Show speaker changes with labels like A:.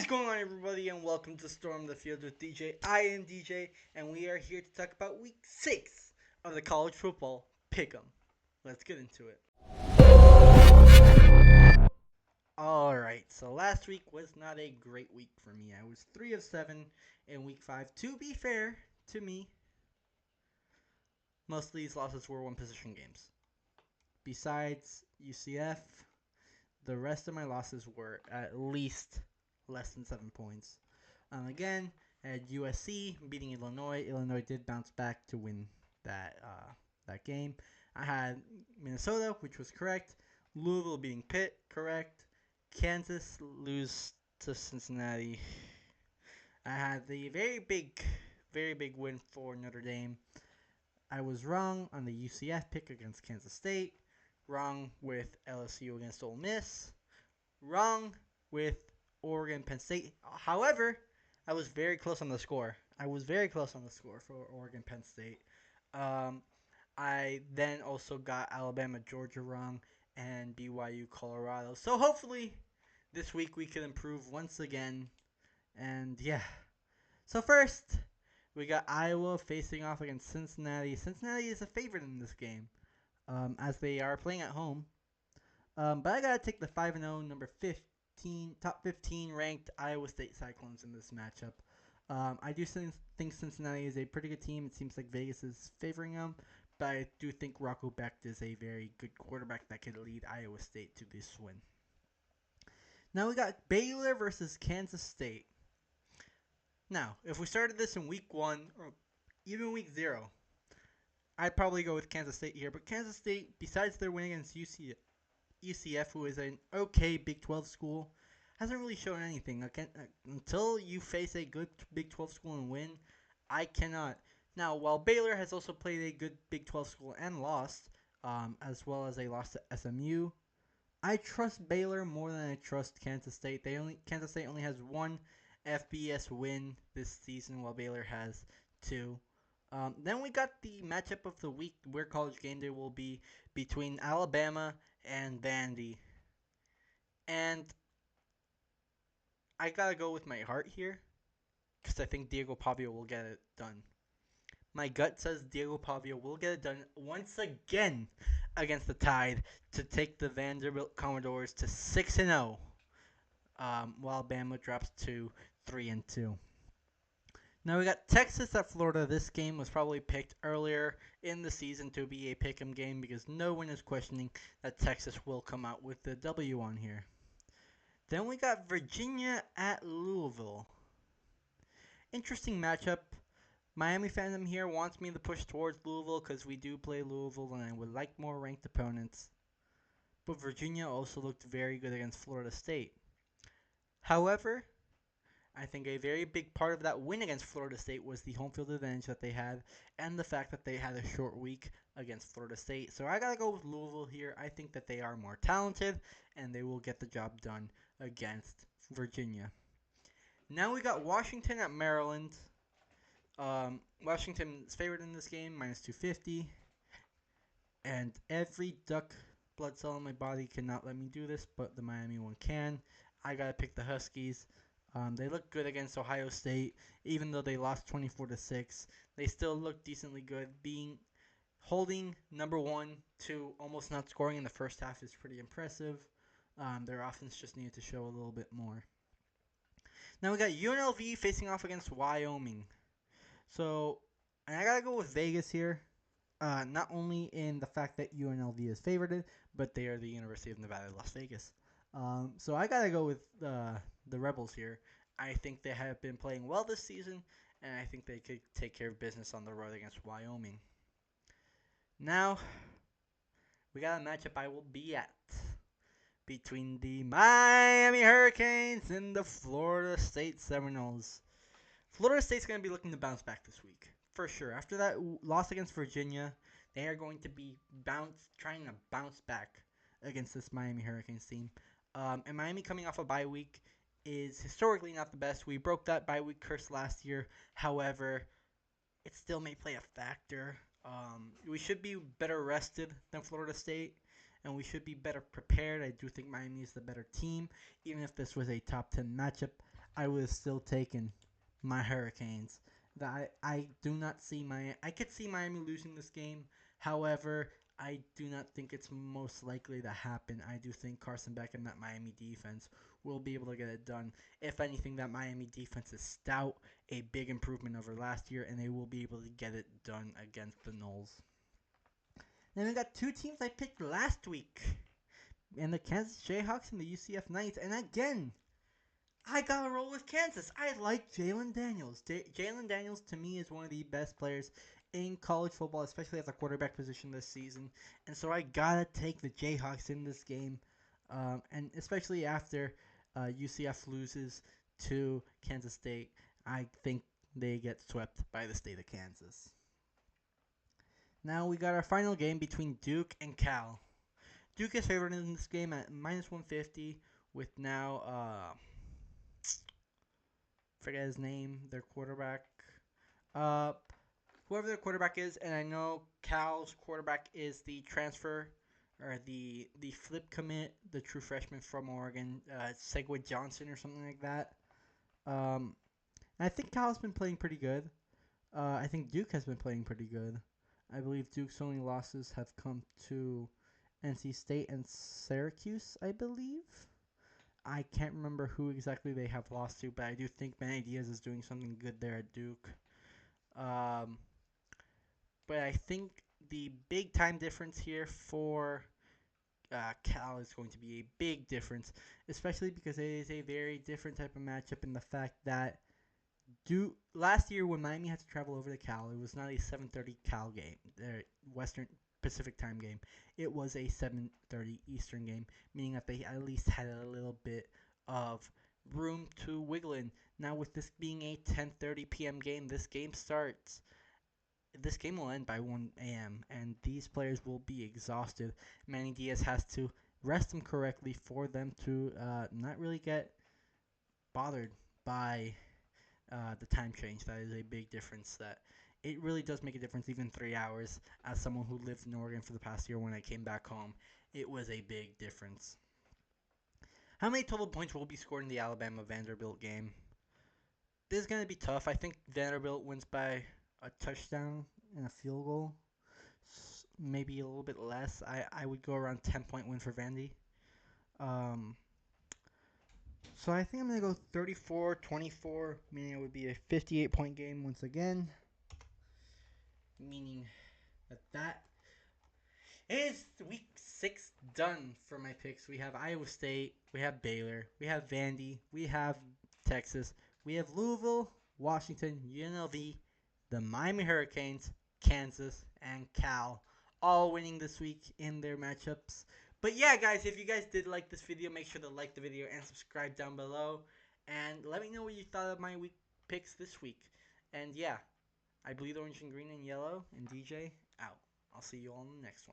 A: is going on, everybody, and welcome to Storm the Field with DJ. I am DJ, and we are here to talk about Week 6 of the college football pick'em. Let's get into it. Alright, so last week was not a great week for me. I was 3 of 7 in Week 5. To be fair to me, most of these losses were one-position games. Besides UCF, the rest of my losses were at least less than 7 points. Again, I had USC beating Illinois. Illinois did bounce back to win that game. I had Minnesota, which was correct. Louisville beating Pitt, correct. Kansas lose to Cincinnati. I had the very big win for Notre Dame. I was wrong on the UCF pick against Kansas State. Wrong with LSU against Ole Miss. Wrong with Oregon, Penn State. However, I was very close on the score. For Oregon, Penn State. I then also got Alabama, Georgia wrong, and BYU, Colorado. So hopefully this week we can improve once again. And yeah. So first, we got Iowa facing off against Cincinnati. Cincinnati is a favorite in this game, as they are playing at home. But I gotta take the 5-0, top 15 ranked Iowa State Cyclones in this matchup. I do think Cincinnati is a pretty good team. It seems like Vegas is favoring them, but I do think Rocco Becht is a very good quarterback that could lead Iowa State to this win. Now we got Baylor versus Kansas State. Now, if we started this in week 1 or even week 0, I'd probably go with Kansas State here. But Kansas State, besides their win against UCF, who is an okay Big 12 school, hasn't really shown anything. Until you face a good Big 12 school and win, I cannot. Now, while Baylor has also played a good Big 12 school and lost, as well as a loss to SMU, I trust Baylor more than I trust Kansas State. Kansas State only has one FBS win this season, while Baylor has 2. Then we got the matchup of the week, where College Game Day will be between Alabama and Vandy. And I gotta go with my heart here, because I think Diego Pavia will get it done. My gut says Diego Pavia will get it done once again against the Tide to take the Vanderbilt Commodores to 6-0, while Bama drops to 3-2. Now we got Texas at Florida. This game was probably picked earlier in the season to be a pick'em game because no one is questioning that Texas will come out with the W on here. Then we got Virginia at Louisville. Interesting matchup. Miami fandom here wants me to push towards Louisville because we do play Louisville and I would like more ranked opponents. But Virginia also looked very good against Florida State. However, I think a very big part of that win against Florida State was the home field advantage that they had and the fact that they had a short week against Florida State. So I got to go with Louisville here. I think that they are more talented and they will get the job done against Virginia. Now we got Washington at Maryland. Washington is favored in this game, minus 250. And every duck blood cell in my body cannot let me do this, but the Miami one can. I got to pick the Huskies. They look good against Ohio State, even though they lost 24-6. They still look decently good. Holding number 1 to almost not scoring in the first half is pretty impressive. Their offense just needed to show a little bit more. Now we got UNLV facing off against Wyoming. So, and I gotta go with Vegas here. Not only in the fact that UNLV is favored, but they are the University of Nevada, Las Vegas. So I gotta go with the Rebels here. I think they have been playing well this season, and I think they could take care of business on the road against Wyoming. Now, we got a matchup I will be at between the Miami Hurricanes and the Florida State Seminoles. Florida State's going to be looking to bounce back this week, for sure. After that loss against Virginia, they are going to be trying to bounce back against this Miami Hurricanes team. And Miami coming off a bye week is historically not the best. We broke that bye week curse last year. However, it still may play a factor. We should be better rested than Florida State, and we should be better prepared. I do think Miami is the better team. Even if this was a top 10 matchup, I would have still taken my Hurricanes. That I do not see I could see Miami losing this game. However, I do not think it's most likely to happen. I do think Carson Beck and that Miami defense will be able to get it done. If anything, that Miami defense is stout, a big improvement over last year, and they will be able to get it done against the Knolls. Then we got two teams I picked last week, and the Kansas Jayhawks and the UCF Knights. And again, I gotta roll with Kansas. I like Jalen Daniels. Jalen Daniels to me is one of the best players in college football, especially at the quarterback position this season. And so I gotta take the Jayhawks in this game, and especially after UCF loses to Kansas State, I think they get swept by the state of Kansas. Now we got our final game between Duke and Cal. Duke is favored in this game at minus 150 with now forget his name, their quarterback. Uh, Whoever their quarterback is, and I know Cal's quarterback is the transfer or the flip commit, the true freshman from Oregon, Segway Johnson or something like that. And I think Cal's been playing pretty good. I think Duke has been playing pretty good. I believe Duke's only losses have come to NC State and Syracuse, I believe. I can't remember who exactly they have lost to, but I do think Manny Diaz is doing something good there at Duke. Um, but I think the big time difference here for Cal is going to be a big difference, especially because it is a very different type of matchup in the fact that last year when Miami had to travel over to Cal, it was not a 7:30 Cal game, Western Pacific time game. It was a 7:30 Eastern game, meaning that they at least had a little bit of room to wiggle in. Now with this being a 10:30 p.m. game, this game will end by 1 a.m. and these players will be exhausted. Manny Diaz has to rest them correctly for them to not really get bothered by the time change. That is a big difference. That it really does make a difference. Even 3 hours, as someone who lived in Oregon for the past year, when I came back home, it was a big difference. How many total points will be scored in the Alabama Vanderbilt game? This is gonna be tough. I think Vanderbilt wins by a touchdown and a field goal. Maybe a little bit less. I would go around 10-point win for Vandy. Um, so I think I'm going to go 34-24, meaning it would be a 58-point game once again. Meaning that is week 6 done for my picks. We have Iowa State, we have Baylor, we have Vandy, we have Texas, we have Louisville, Washington, UNLV, the Miami Hurricanes, Kansas, and Cal, all winning this week in their matchups. But yeah, guys, if you guys did like this video, make sure to like the video and subscribe down below. And let me know what you thought of my week picks this week. And yeah, I bleed orange and green and yellow. And DJ, out. I'll see you all in the next one.